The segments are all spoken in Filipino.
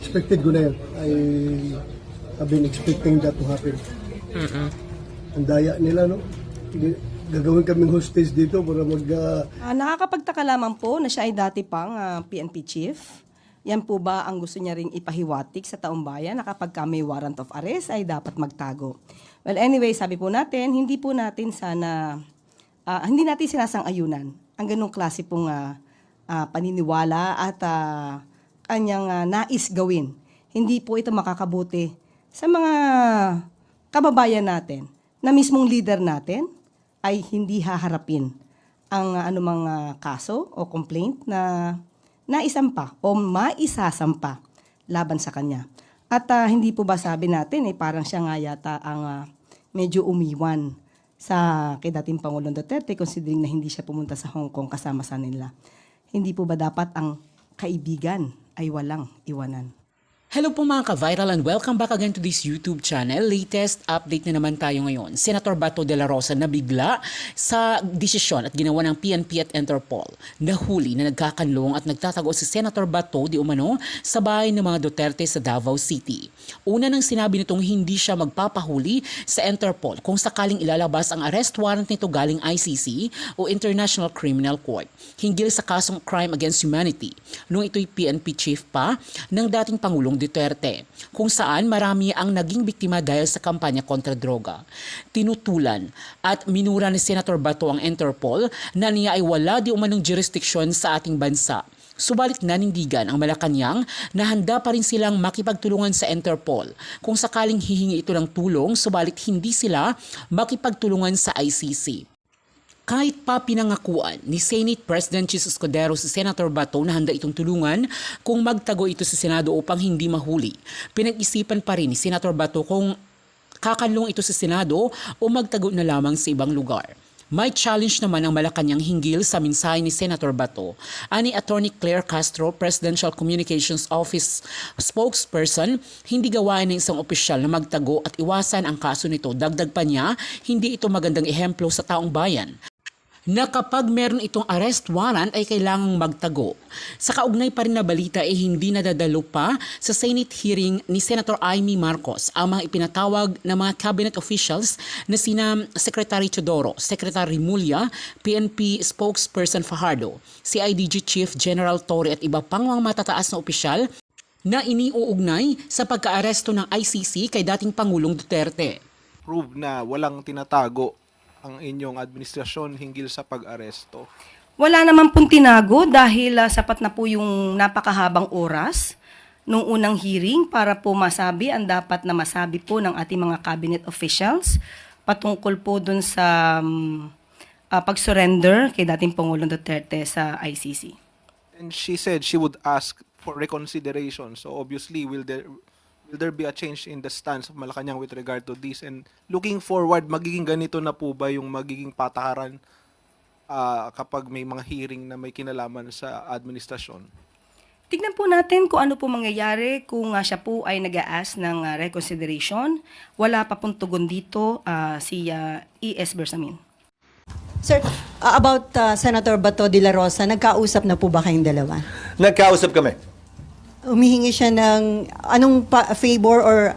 expected ko na yan. I've been expecting that to happen. Ang daya nila, no? Gagawin kaming hostage dito para Nakakapagtaka lamang po na siya ay dati pang PNP chief. Yan po ba ang gusto niya ring ipahiwatig sa taong bayan na kapag may warrant of arrest ay dapat magtago? Well, anyway, sabi po natin, hindi natin sinasang-ayunan ang ganong klase pong paniniwala at kanyang nais gawin. Hindi po ito makakabuti sa mga kababayan natin na mismong leader natin ay hindi haharapin ang anumang kaso o complaint na naisampa o maisasampa laban sa kanya. At hindi po ba sabi natin, parang siya nga yata ang medyo umiwan sa kay dating Pangulong Duterte considering na hindi siya pumunta sa Hong Kong kasama sa nila. Hindi po ba dapat ang kaibigan ay walang iwanan? Hello po mga ka-viral and welcome back again to this YouTube channel. Latest update na naman tayo ngayon. Senator Bato de la Rosa nabigla sa desisyon at ginawa ng PNP at Interpol. Nahuli na nagkakanlong at nagtatago si Senator Bato di umano sa bahay ng mga Duterte sa Davao City. Una nang sinabi nitong hindi siya magpapahuli sa Interpol kung sakaling ilalabas ang arrest warrant nito galing ICC o International Criminal Court hinggil sa kasong crime against humanity nung ito'y PNP chief pa ng dating Pangulong Duterte, kung saan marami ang naging biktima dahil sa kampanya kontra droga. Tinutulan at minura ni Senator Bato ang Interpol na niya ay wala di umanong jurisdiction sa ating bansa. Subalit nanindigan ang Malacanang na handa pa rin silang makipagtulungan sa Interpol kung sakaling hihingi ito ng tulong, subalit hindi sila makipagtulungan sa ICC. Kahit pa pinangakuan ni Senate President Jesus Escudero si Senator Bato na handa itong tulungan kung magtago ito sa Senado upang hindi mahuli, pinag-isipan pa rin ni Senator Bato kung kakanlong ito sa Senado o magtago na lamang sa ibang lugar. May challenge naman ang Malacanang hinggil sa mensahe ni Senator Bato. Ani Attorney Claire Castro, Presidential Communications Office spokesperson, hindi gawain ng isang opisyal na magtago at iwasan ang kaso nito. Dagdag pa niya, hindi ito magandang ehemplo sa taong bayan na kapag meron itong arrest warrant ay kailangang magtago. Sa kaugnay pa rin na balita ay hindi nadadalo pa sa Senate hearing ni Senator Amy Marcos ang mga ipinatawag na mga cabinet officials na sina Secretary Teodoro, Secretary Mulya, PNP spokesperson Fajardo, CIDG Chief General Torre at iba pang mga matataas na opisyal na iniuugnay sa pagka-aresto ng ICC kay dating Pangulong Duterte. Prove na walang tinatago ang inyong administrasyon hinggil sa pag-aresto? Wala naman pong tinago dahil sapat na po yung napakahabang oras nung unang hearing para po masabi ang dapat na masabi po ng ating mga cabinet officials patungkol po dun sa pag-surrender kay dating Pangulong Duterte sa ICC. And she said she would ask for reconsideration. So obviously, will there be a change in the stance of Malacanang with regard to this? And looking forward, magiging ganito na po ba yung magiging patakaran kapag may mga hearing na may kinalaman sa administrasyon? Tignan po natin kung ano po mangyayari kung siya po ay nag-a-ask ng reconsideration. Wala pa pong tugon dito si E.S. Bersamin. Sir, about Senator Bato de la Rosa, nagkausap na po ba kayong dalawa? Nagkausap kami. Humihingi siya ng anong favor or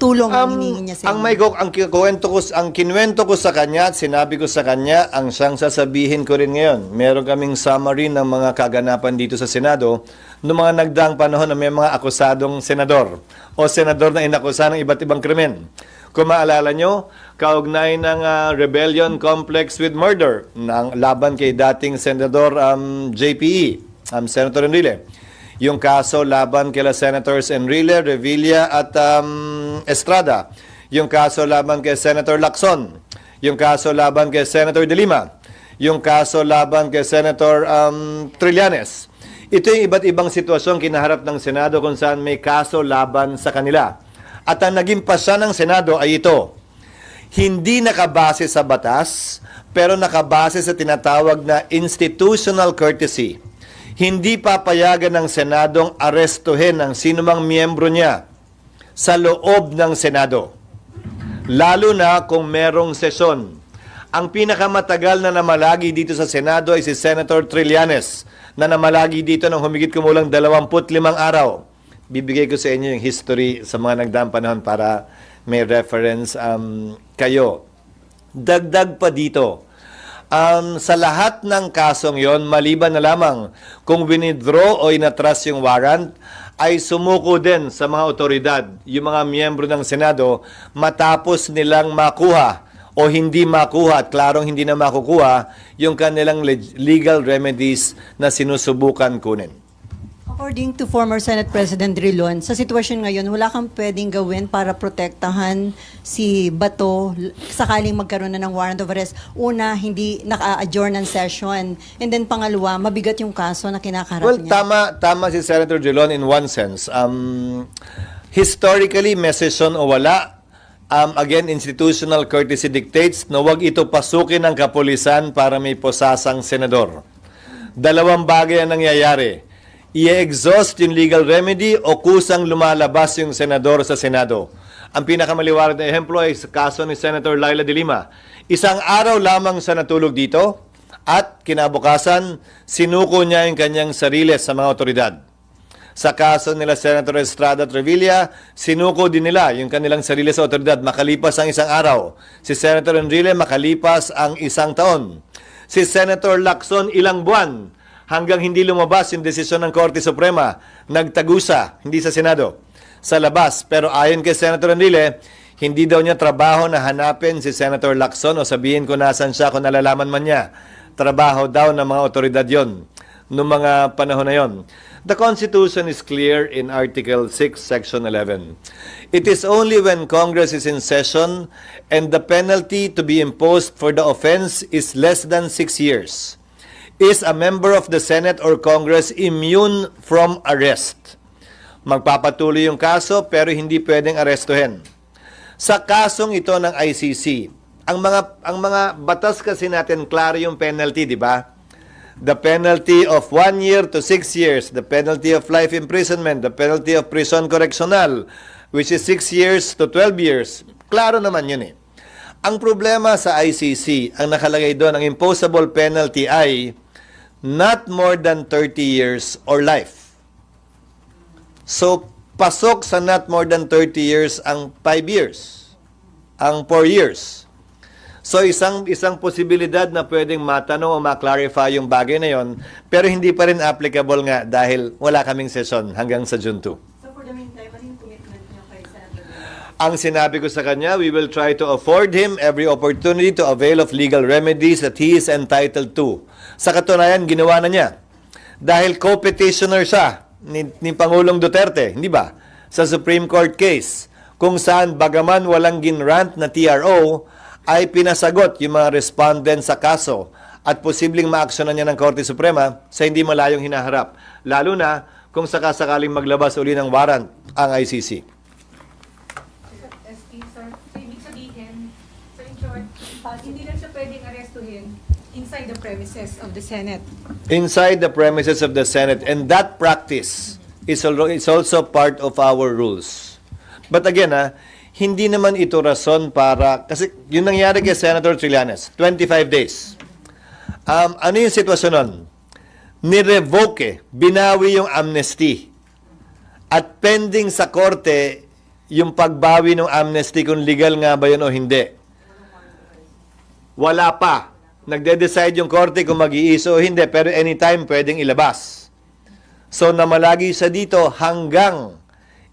tulong ang hinihingi niya sa inyo? Ang kinuwento ko sa kanya at sinabi ko sa kanya, ang siyang sasabihin ko rin ngayon. Meron kaming summary ng mga kaganapan dito sa Senado noong mga nagdaang panahon na may mga akusadong senador o senador na inakusa ng iba't ibang krimen. Kung maalala nyo, kaugnay ng rebellion complex with murder ng laban kay dating Senador JPE, Senator Enrile. Yung kaso laban kila Senators Enrile, Revilla at Estrada. Yung kaso laban kay Senator Lacson. Yung kaso laban kay Senator De Lima. Yung kaso laban kay Senator Trillanes. Ito yung iba't ibang sitwasyon kinaharap ng Senado kung saan may kaso laban sa kanila. At ang naging pasya ng Senado ay ito. Hindi nakabase sa batas, pero nakabase sa tinatawag na institutional courtesy. Hindi papayagan ng Senadong arestuhin ang sinumang miyembro niya sa loob ng Senado. Lalo na kung merong sesyon. Ang pinakamatagal na namalagi dito sa Senado ay si Senator Trillanes na namalagi dito ng humigit kumulang 25 araw. bibigay ko sa inyo yung history sa mga nagdaang panahon para may reference kayo. Dagdag pa dito, sa lahat ng kasong yon, maliban na lamang kung winidraw o inatras yung warrant, ay sumuko din sa mga otoridad, yung mga miyembro ng Senado, matapos nilang makuha o hindi makuha at klarong hindi na makukuha yung kanilang legal remedies na sinusubukan kunin. According to former Senate President Drilon, sa sitwasyon ngayon, wala kang pwedeng gawin para protektahan si Bato sakaling magkaroon na ng warrant of arrest. Una, hindi naka-adjourn ng session. And then pangalawa, mabigat yung kaso na kinakarap Well, niya. tama si Senator Drilon in one sense. Historically, may session o wala, again, institutional courtesy dictates na huwag ito pasukin ng kapulisan para may posasang senador. Dalawang bagay ang nangyayari. I-exhaust yung legal remedy o kusang lumalabas yung senador sa Senado. Ang pinakamaliwanag na ehemplo ay sa kaso ni Senator Laila de Lima. Isang araw lamang siya natulog dito at kinabukasan, sinuko niya yung kanyang sarili sa mga otoridad. Sa kaso nila Senator Estrada at Revilla, sinuko din nila yung kanilang sarili sa otoridad makalipas ang isang araw. Si Senator Enrile makalipas ang isang taon. Si Senator Lacson ilang buwan hanggang hindi lumabas yung desisyon ng Korte Suprema, nagtagusa, hindi sa Senado, sa labas. Pero ayon kay Senator Enrile, hindi daw niya trabaho na hanapin si Senator Lacson o sabihin ko nasan siya kung nalalaman man niya. Trabaho daw ng mga otoridad yon noong mga panahon na yon. The Constitution is clear in Article 6, Section 11. It is only when Congress is in session and the penalty to be imposed for the offense is less than 6 years. Is a member of the Senate or Congress immune from arrest? Magpapatuloy yung kaso pero hindi pwedeng arestuhin. Sa kasong ito ng ICC, ang mga batas kasi natin klaro yung penalty, di ba? The penalty of 1 year to 6 years, the penalty of life imprisonment, the penalty of prison correctional, which is 6 years to 12 years. Klaro naman yun eh. Ang problema sa ICC, ang nakalagay doon, ang imposable penalty ay not more than 30 years or life. So, pasok sa not more than 30 years ang 5 years, ang 4 years. So, isang posibilidad na pwedeng matanong o ma-clarify yung bagay na yon, pero hindi pa rin applicable nga dahil wala kaming session hanggang sa June 2. So for the meantime, ano yung commitment niyo kay Senator Drilon? Ang sinabi ko sa kanya, we will try to afford him every opportunity to avail of legal remedies that he is entitled to. Sa katunayan, ginawa na niya. Dahil co-petitioner siya ni Pangulong Duterte, hindi ba? Sa Supreme Court case, kung saan bagaman walang ginrant na TRO, ay pinasagot yung mga respondent sa kaso at posibleng maaksyonan niya ng Korte Suprema sa hindi malayong hinaharap. Lalo na kung sakasakaling maglabas uli ng warrant ang ICC. ST, sir. So, ibig sabihin, so in short, hindi lang siya pwedeng arestuhin inside the premises of the Senate. Inside the premises of the Senate, and that practice is also part of our rules. But again, hindi naman ito rason para, kasi yung nangyari kay Senator Trillanes, 25 days. Ano yung sitwasyon nun? Ni-revoke, binawi yung amnesty. At pending sa korte, yung pagbawi ng amnesty kung legal nga ba yun o hindi. Wala pa. Nagde-decide yung korte kung mag-iiso o hindi, pero anytime pwedeng ilabas. So namalagi sa dito hanggang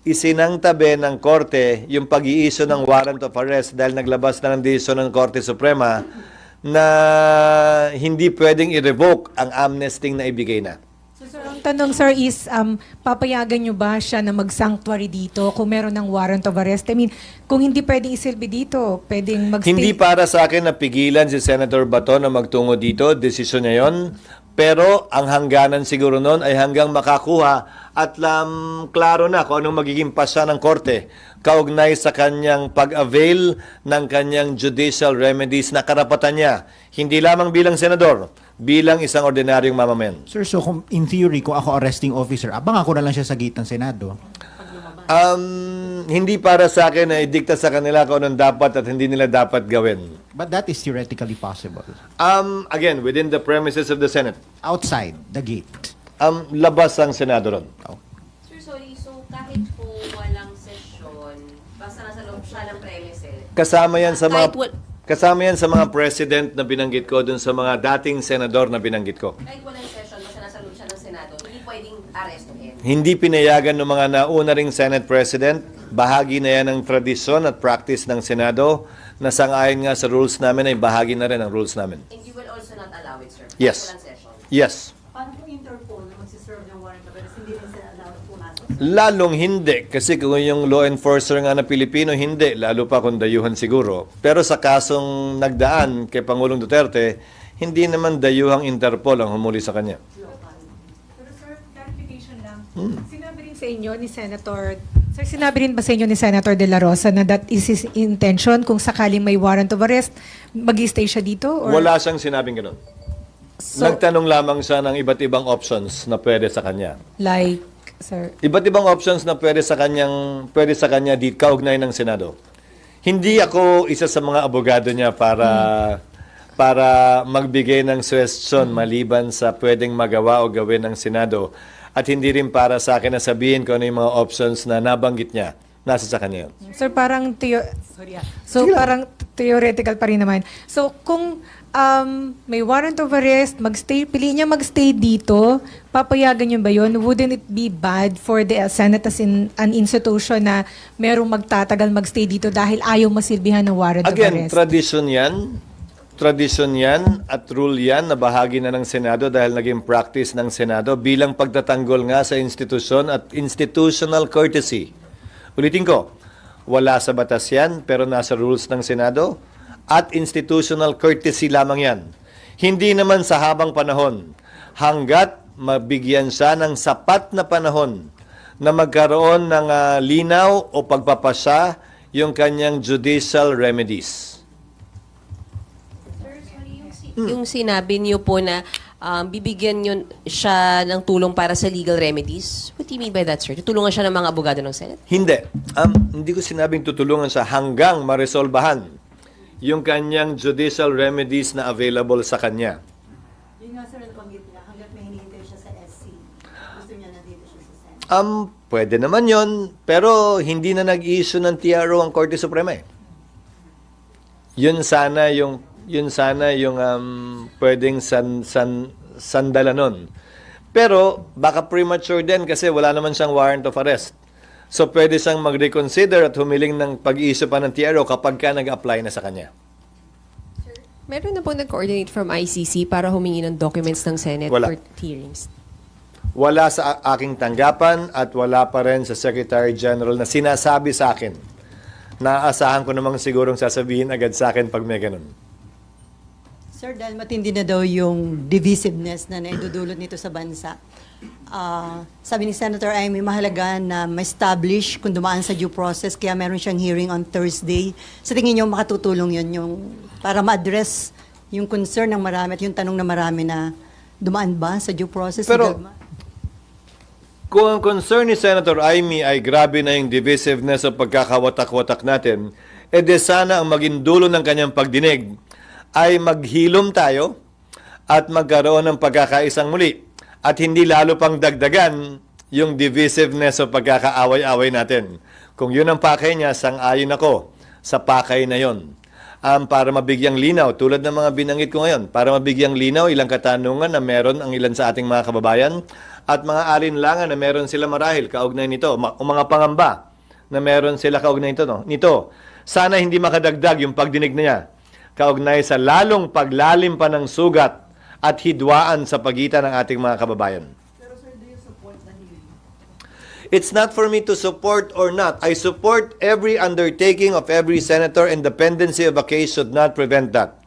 isinangtabi ng korte yung pag-iiso ng warrant of arrest dahil naglabas na ng desisyon ng Korte Suprema na hindi pwedeng i-revoke ang amnesty na ibigay na. So, sir, ang tanong, sir, is papayagan niyo ba siya na mag-sanctuary dito kung meron ng warrant of arrest? I mean, kung hindi pwedeng isilbi dito, pwedeng mag-stay? Hindi para sa akin na pigilan si Senator Bato na magtungo dito, desisyon niya yun. Pero ang hangganan siguro noon ay hanggang makakuha at klaro na kung anong magiging pasya ng korte kaugnay sa kanyang pag-avail ng kanyang judicial remedies na karapatan niya. Hindi lamang bilang senador, bilang isang ordinaryong mamamayan. Sir, so in theory, kung ako arresting officer, abang ako na lang siya sa gate ng Senado. Hindi para sa akin na idikta sa kanila kung anong dapat at hindi nila dapat gawin. But that is theoretically possible. Again, within the premises of the Senate. Outside the gate. Labas ang Senado ron. Sir, sorry. So, kahit po walang sesyon, basta nasa loob siya ng premises. Kasama yan sa mga Kahit wal- kasama yan sa mga president na binanggit ko dun sa mga dating senador na binanggit ko. Kahit walang session, basta nasa loob siya ng Senado, hindi pwedeng arestuhin. Hindi pinayagan ng mga nauna ring Senate President. Bahagi na yan ng tradisyon at practice ng Senado na sang-ayon nga sa rules namin ay bahagi na rin ng rules namin. And you will also not allow it, sir? Yes. Walang session? Yes. Paano po Interpol na magsiserve ng warrant of arrest? Hindi rin sila allowed pumasok? Lalong hindi. Kasi kung yung law enforcer nga na Pilipino, hindi. Lalo pa kung dayuhan siguro. Pero sa kasong nagdaan kay Pangulong Duterte, hindi naman dayuhang Interpol ang humuli sa kanya. Pero sir, clarification lang. Sinabi rin sa inyo ni Senator, sir, sinabi rin ba sa inyo ni Senator De La Rosa na that is his intention kung sakaling may warrant of arrest, mag-stay siya dito? Or? Wala siyang sinabing ganun. So, Nagtanong lamang siya ng iba't ibang options na pwede sa kanya. like, sir, Iba't ibang options na pwede sa kanya di kaugnay ng Senado. Hindi ako isa sa mga abogado niya para magbigay ng suggestion maliban sa pwedeng magawa o gawin ng Senado. At hindi rin para sa akin na sabihin kung ano yung mga options na nabanggit niya. Nasa sa kanya yun. sir, parang parang theoretical pa rin naman. So, kung may warrant of arrest, piliin niya magstay dito, papayagan niyo ba yun? Wouldn't it be bad for the Senate as in an institution na merong magtatagal magstay dito dahil ayaw masilbihan ng warrant of Again, arrest? tradisyon yan at rule yan na bahagi na ng Senado dahil naging practice ng Senado bilang pagtatanggol nga sa institusyon at institutional courtesy. Ulitin ko, wala sa batas yan pero nasa rules ng Senado at institutional courtesy lamang yan. Hindi naman sa habang panahon hanggat mabigyan siya ng sapat na panahon na magkaroon ng linaw o pagpapasya yung kanyang judicial remedies. Yung sinabi niyo po na bibigyan niyo siya ng tulong para sa legal remedies, what do you mean by that, sir? Tutulungan siya ng mga abogado ng Senate? Hindi. Hindi ko sinabing tutulungan siya hanggang maresolbahan yung kanyang judicial remedies na available sa kanya. Yun nga sir, nabanggit niya, hanggat may hinihintay siya sa SC. Gusto niya na dito siya sa Senate. Pwede naman yon, pero hindi na nag-issue ng TRO ang Korte Suprema eh. Yun sana yung pwedeng sandala nun. Pero baka premature din kasi wala naman siyang warrant of arrest. So pwede siyang mag-reconsider at humiling ng pag-issue pa ng TRO kapag ka nag-apply na sa kanya. Meron na po nag-coordinate from ICC para humingi ng documents ng Senate Wala. for hearings. Wala sa aking tanggapan at wala pa rin sa Secretary General na sinasabi sa akin. Naaasahan ko namang sigurong sasabihin agad sa akin pag may ganun. Sir, dahil matindi na daw yung divisiveness na naidudulot nito sa bansa, sabi ni Senator Amy, mahalaga na ma-establish kung dumaan sa due process, kaya meron siyang hearing on Thursday. Sa tingin niyo, makatutulong yun yung, para ma-address yung concern ng marami at yung tanong ng marami na dumaan ba sa due process? Pero, kung ang concern ni Senator Amy ay grabe na yung divisiveness o pagkakawatak-watak natin, edi sana ang maging dulo ng kanyang pagdinig ay maghilom tayo at magkaroon ng pagkakaisang muli at hindi lalo pang dagdagan yung divisiveness o pagkakaaway-away natin. Kung yun ang pakay niya, sang-ayon ako sa pakay na yon. Para mabigyang linaw, tulad ng mga binanggit ko ngayon, para mabigyang linaw ilang katanungan na meron ang ilan sa ating mga kababayan at mga alinlangan na meron sila marahil kaugnay nito, o mga pangamba na meron sila kaugnay nito. Sana hindi makadagdag yung pagdinig na niya kaugnay sa lalong paglalim pa ng sugat at hidwaan sa pagitan ng ating mga kababayan. It's not for me to support or not. I support every undertaking of every senator, and dependency of a case should not prevent that.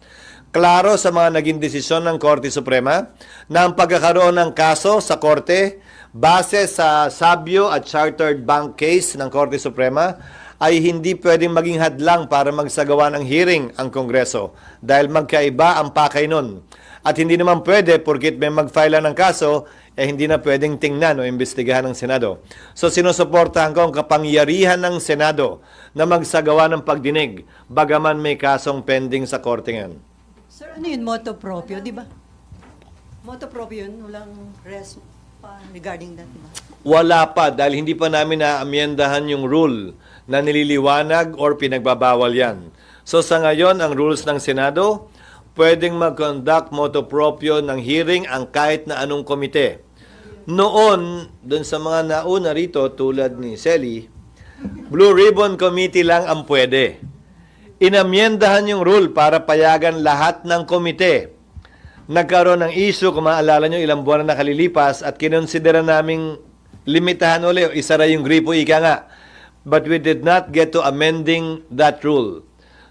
Klaro sa mga naging desisyon ng Korte Suprema na ang pagkakaroon ng kaso sa Korte base sa Sabio at Chartered Bank case ng Korte Suprema ay hindi pwedeng maging hadlang para magsagawa ng hearing ang Kongreso dahil magkaiba ang pakay nun. At hindi naman pwede, porkit may mag-file ng kaso, hindi na pwedeng tingnan o imbestigahan ng Senado. So sinusuportahan ko ang kapangyarihan ng Senado na magsagawa ng pagdinig bagaman may kasong pending sa Korte ngayon. Sir, ano yun? Moto proprio, di ba? Moto proprio yun, walang res regarding that, diba? Wala pa dahil hindi pa namin naamyendahan yung rule na nililiwanag or pinagbabawal yan. So sa ngayon, ang rules ng Senado, pwedeng mag-conduct motu proprio ng hearing ang kahit na anong komite. Noon, dun sa mga nauna rito, tulad ni Selly, Blue Ribbon Committee lang ang pwede. Inamyendahan yung rule para payagan lahat ng komite. Nagkaroon ng issue, kung maalala nyo, ilang buwan na nakalilipas at kinonsidera naming limitahan ulit, isara yung gripo, ika nga. But we did not get to amending that rule.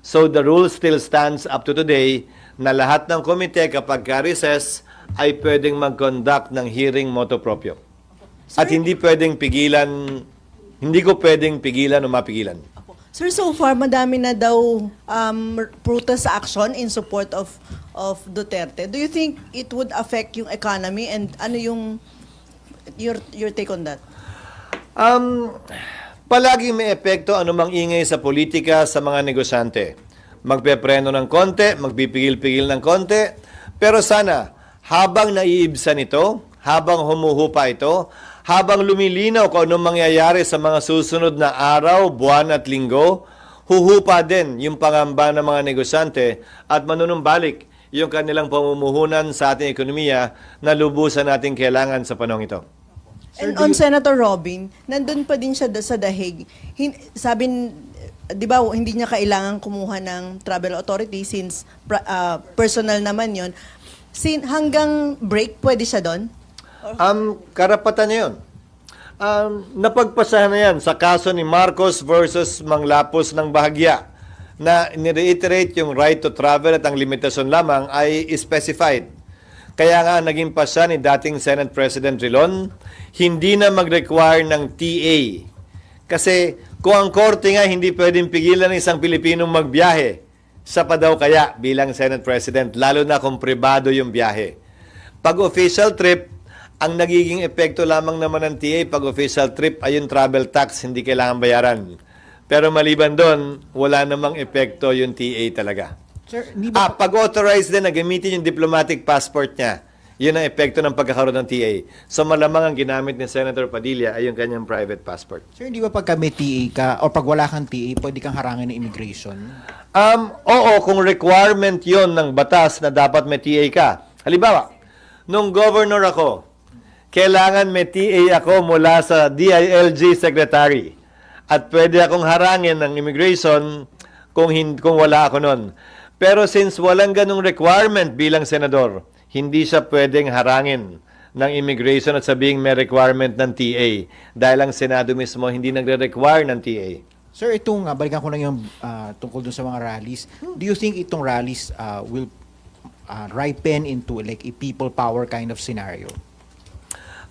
So the rule still stands up to today na lahat ng komite kapag ka-recess ay pwedeng mag-conduct ng hearing motu proprio. At hindi pwedeng pigilan, hindi ko pwedeng pigilan o mapigilan. Sir, so far madami na daw protest action in support of Duterte. Do you think it would affect yung economy, and ano yung your take on that? Palaging may epekto anumang ingay sa politika sa mga negosyante. Magpepreno ng konti, magpipigil-pigil ng konti, pero sana habang naiibsan ito, habang humuhupa ito, habang lumilinaw kung anong mangyayari sa mga susunod na araw, buwan at linggo, huhupa din yung pangamba ng mga negosyante at manunumbalik yung kanilang pamumuhunan sa ating ekonomiya na lubusan nating kailangan sa panahon ito. And on Senator Robin, nandun pa din siya sa dahig. Sabi, di ba, hindi niya kailangan kumuha ng travel authority since personal naman yon. Hanggang break, pwede siya doon? Karapatan niya yun. Napagpasahan na yan sa kaso ni Marcos versus Manglapos ng Bahagya na nireiterate yung right to travel at ang limitasyon lamang ay specified. Kaya nga naging pasya ni dating Senate President Rilon, hindi na mag-require ng TA. Kasi kung ang korte nga hindi pwedeng pigilan ng isang Pilipinong magbiyahe, sa pa daw kaya bilang Senate President, lalo na kung pribado yung biyahe. Pag official trip, ang nagiging epekto lamang naman ng TA pag official trip ay yung travel tax, hindi kailangan bayaran. Pero maliban doon, wala namang epekto yung TA talaga. Sir, hindi ba Pag-authorize din na gamitin yung diplomatic passport niya, yun ang epekto ng pagkakaroon ng TA. So malamang ang ginamit ni Senator Padilla ay yung kanyang private passport. Sir, hindi ba pagka may TA ka o pag wala kang TA, pwede kang harangin ng immigration? Oo, kung requirement yon ng batas na dapat may TA ka. Halimbawa, nung governor ako, kailangan may TA ako mula sa DILG secretary. At pwede akong harangin ng immigration kung wala ako nun. Pero since walang ganung requirement bilang senador, hindi siya pwedeng harangin ng immigration at sabihing may requirement ng TA. Dahil ang Senado mismo hindi nagre-require ng TA. Sir, itong, balikan ko lang yung tungkol dun sa mga rallies. Do you think itong rallies will ripen into like a people power kind of scenario?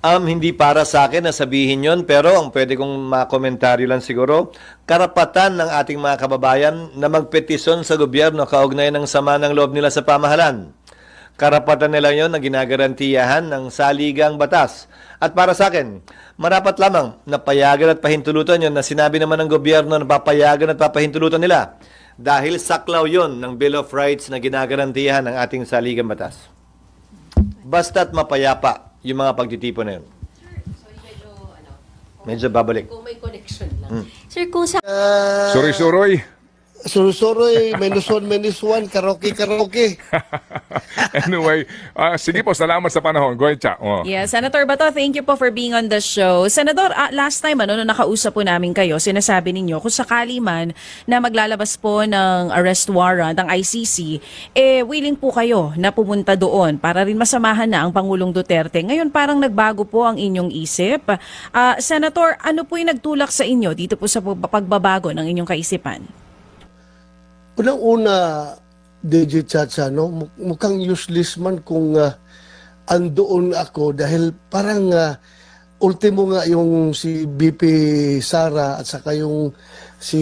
Hindi para sa akin na sabihin yon, pero ang pwede kong makomentaryo lang siguro, karapatan ng ating mga kababayan na magpetisyon sa gobyerno kaugnay ng sama ng loob nila sa pamahalan. Karapatan nila yon na ginagarantiyahan ng saligang batas. At para sa akin, marapat lamang na payagan at pahintulutan yon na sinabi naman ng gobyerno na papayagan at papahintulutan nila. Dahil saklaw yon ng Bill of Rights na ginagarantiyahan ng ating saligang batas. Basta't mapayapa yung mga pagtitipon na yun. Medyo babalik. Kung may connection lang. Sir, kung sa Suroy, minus one, karaoke. Anyway, sige po, salamat sa panahon. Go ahead, Cha. Oh. Yeah, Senator Bato, thank you po for being on the show. Senador, last time nung nakausap po namin kayo, sinasabi ninyo kung sakali man na maglalabas po ng arrest warrant ang ICC, willing po kayo na pumunta doon para rin masamahan na ang Pangulong Duterte. Ngayon parang nagbago po ang inyong isip. Senator, ano po yung nagtulak sa inyo dito po sa pagbabago ng inyong kaisipan? Unang-una, DJ Chacha, no? Mukhang useless man kung andoon ako dahil parang ultimo nga yung si BP Sara at saka yung si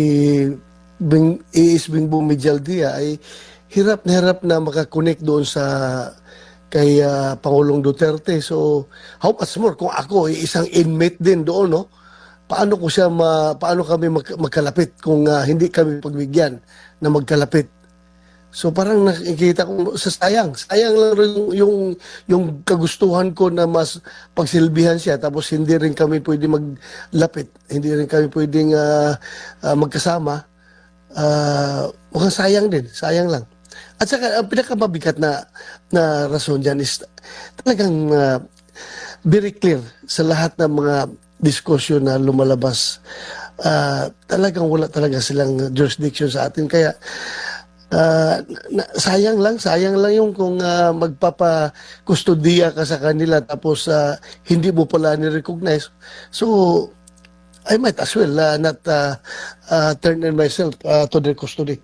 A.S. Bingbong Medialdia ay hirap na makakonect doon sa kay Pangulong Duterte. So, how much more kung ako isang inmate din doon, no? Paano kami magkalapit kung hindi kami pagbigyan na magkalapit. So parang nakikita ko sayang lang rin yung kagustuhan ko na mas pagsilbihan siya, tapos hindi rin kami pwede maglapit, hindi rin kami pwedeng magkasama. Mukhang sayang lang. At saka ang pinakamabigat na rason dyan is talagang very clear sa lahat ng mga diskusyon na lumalabas. Talagang wala talaga silang jurisdiction sa atin, kaya sayang lang yung kung magpapakustodiya ka sa kanila tapos hindi mo pala ni-recognize. So I might as well not turn in myself to their custody.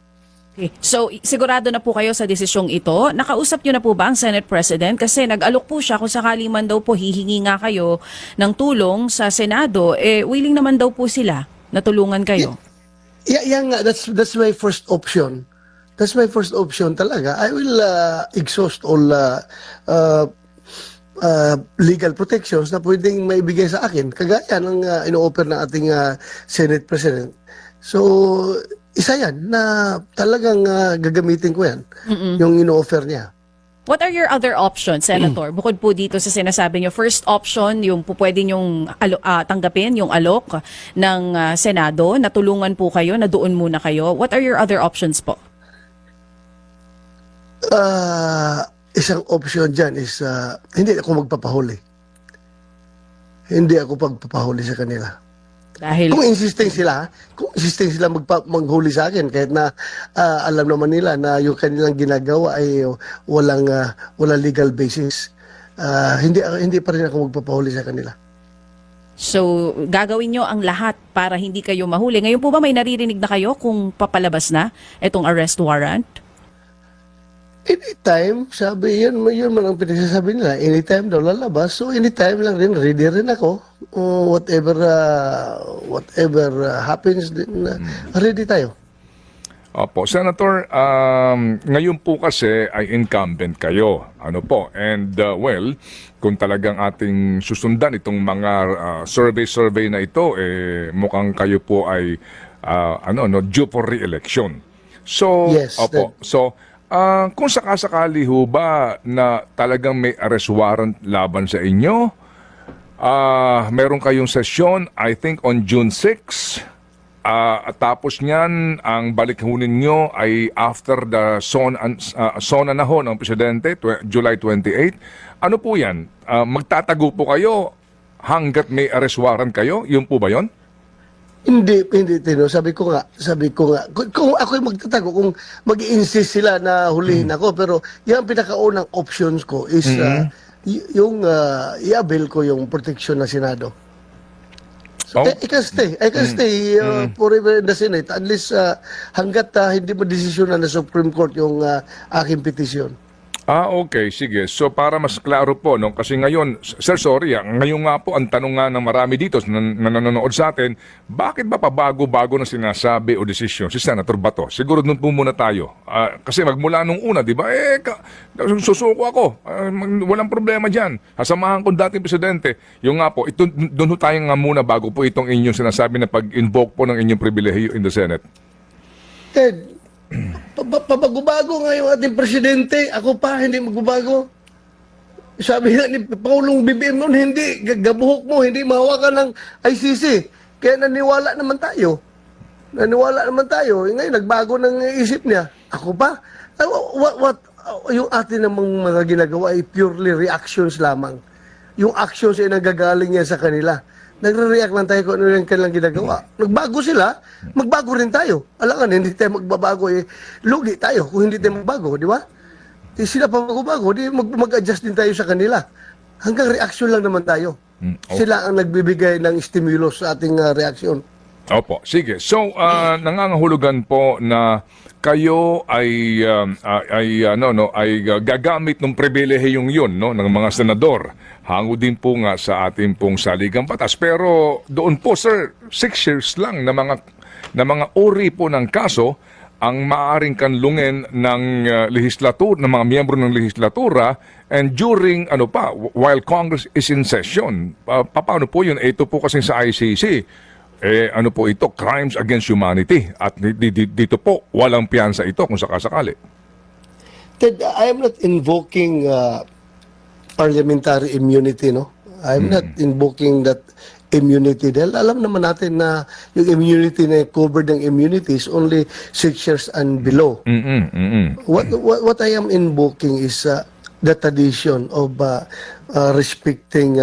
Okay. So, sigurado na po kayo sa desisyong ito. Nakausap niyo na po ba ang Senate President? Kasi nag-alok po siya kung sakali man daw po hihingi nga kayo ng tulong sa Senado. Willing naman daw po sila na tulungan kayo. Yeah, nga, that's my first option. That's my first option talaga. I will exhaust all legal protections na pwedeng maibigay sa akin, kagaya ng ino-offer ng ating Senate President. So, isa yan na talagang gagamitin ko yan, yung ino-offer niya. What are your other options, Senator? Bukod po dito sa sinasabi niyo, first option, yung po pwede niyong tanggapin, yung alok ng Senado, natulungan po kayo, na doon muna kayo. What are your other options po? Isang option dyan is hindi ako magpapahuli. Hindi ako pagpapahuli sa kanila. Dahil Kung insisting sila maghuli sa akin, kahit na alam naman nila na yung kanilang ginagawa ay walang legal basis, hindi pa rin ako magpapahuli sa kanila. So, gagawin nyo ang lahat para hindi kayo mahuli. Ngayon po ba may naririnig na kayo kung papalabas na itong arrest warrant? Anytime, sabi yun man ang pinagsasabi nila. Anytime daw lalabas. So anytime lang rin, ready rin ako. Whatever happens, din, ready tayo. Opo, Senator, ngayon po kasi ay incumbent kayo. Ano po? And well, kung talagang ating susundan itong mga survey na ito, mukhang kayo po ay due for re-election. So, Yes, opo. So, kung sakasakali ho ba na talagang may arrest warrant laban sa inyo, meron kayong sesyon, I think on June 6, at tapos niyan, ang balik ho ninyo ay after the sona na ho ng Presidente, July 28. Ano po yan? Magtatago po kayo hanggat may arrest warrant kayo? Yun po ba yon? Hindi, Tino. Sabi ko nga, kung ako magtatago, kung mag-i-insist sila na hulihin ako, pero yung pinakaunang options ko is yung i-avail ko yung protection ng Senado. So, I can stay forever in the Senate, at least hanggat hindi mo desisyonan ng Supreme Court yung aking petition. Okay, sige. So para mas klaro po, no? Kasi ngayon, sir, sorry, ngayon nga po ang tanong nga ng marami dito na nanonood sa atin, bakit ba pabago-bago na sinasabi o desisyon si Senator Bato? Siguro doon po muna tayo. Kasi magmula nung una, di ba, susuko ako. Walang problema dyan. Hasamahan ko dating presidente. Yung nga po, doon tayo nga muna bago po itong inyong sinasabi na pag-invoke po ng inyong pribilehiyo in the Senate. Ted, pabago-bago nga yung ating presidente, ako pa, hindi magbabago. Sabi nga ni Pangulong BBM noon, hindi, gabuhok mo, hindi mahawakan ng ICC. Kaya naniwala naman tayo. Ngayon, nagbago ng isip niya. Ako pa? Yung atin namang mga ginagawa ay purely reactions lamang. Yung actions ay nagagaling yan sa kanila. Nagre-react lang tayo kung ano yung kanilang ginagawa. Nagbago sila, magbago rin tayo. Alangan, hindi tayo magbabago, lugi tayo kung hindi tayo magbago, di ba? Sila pa magbago, di mag-adjust din tayo sa kanila. Hanggang reaction lang naman tayo. Okay. Sila ang nagbibigay ng stimulus sa ating reaksyon. Opo, sige. So, nangangahulugan po na kayo ay gagamit ng pribilehiyong yun, no, ng mga senador. Hango din po nga sa ating pong saligang batas. Pero doon po, sir, 6 years lang na mga uri po ng kaso ang maaaring kanlungin ng legislatur, ng mga miyembro ng legislatura, and during while Congress is in session. Paano po yun? Ito po kasi sa ICC. Ano po ito? Crimes against humanity. At dito po, walang piyansa ito kung sakasakali. Ted, I am not invoking parliamentary immunity, no? I'm not invoking that immunity dahil alam naman natin na yung immunity na covered ng immunity is only 6 years and below. What I am invoking is the tradition of respecting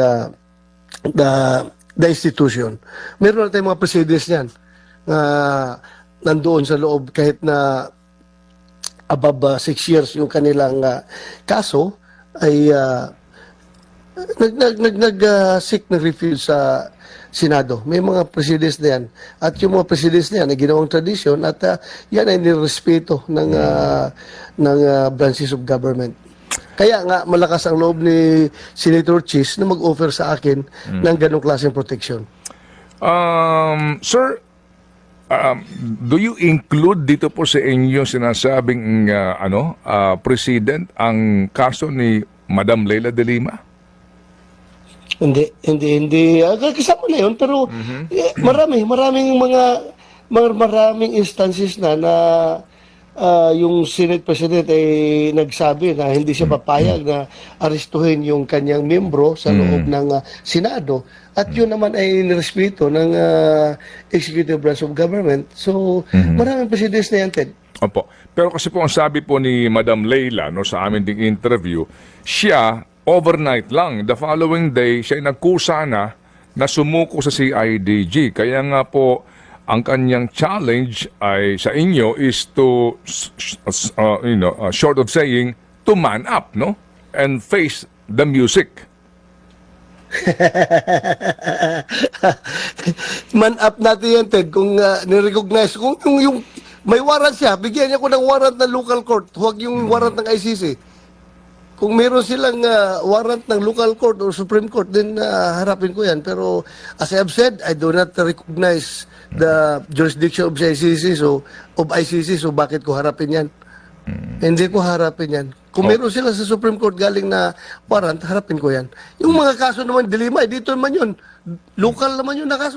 the institution. Meron na tayong mga precedents niyan na nandoon sa loob kahit na above 6 years yung kanilang kaso ay nag-seek ng refuse sa Senado. May mga presidents na yan. At yung mga presidents na yan ay ginawang tradisyon at yan ay nirespeto ng branches of government. Kaya nga malakas ang loob ni Senator Chis na mag-offer sa akin ng ganong klaseng protection. Sir, do you include dito po sa inyo sinasabing president ang kaso ni Madam Leila de Lima? Hindi. Kasama na yun, pero maraming instances na yung Senate President ay nagsabi na hindi siya papayag na arestuhin yung kanyang membro sa loob ng Senado. At yun naman ay nirespeto ng Executive Branch of Government. So, maraming presidents na yan, Ted. Opo. Pero kasi po ang sabi po ni Madam Leila no, sa amin ding interview, siya overnight lang. The following day, siya ay nagkusa na sumuko sa CIDG. Kaya nga po, ang kanyang challenge ay sa inyo is to, short of saying, to man up, no? And face the music. Man up natin yan, Ted, kung nirecognize. Kung yung may warrant siya, bigyan niya ko ng warrant ng local court, huwag yung warrant ng ICC. Kung meron silang warrant ng local court or Supreme Court, then harapin ko yan. Pero as I have said, I do not recognize the jurisdiction of ICC, so bakit ko harapin yan? Hindi ko harapin yan. Kung meron sila sa Supreme Court galing na warrant, harapin ko yan. Yung mga kaso naman, Dilima, dito naman yun. Local naman yun na kaso.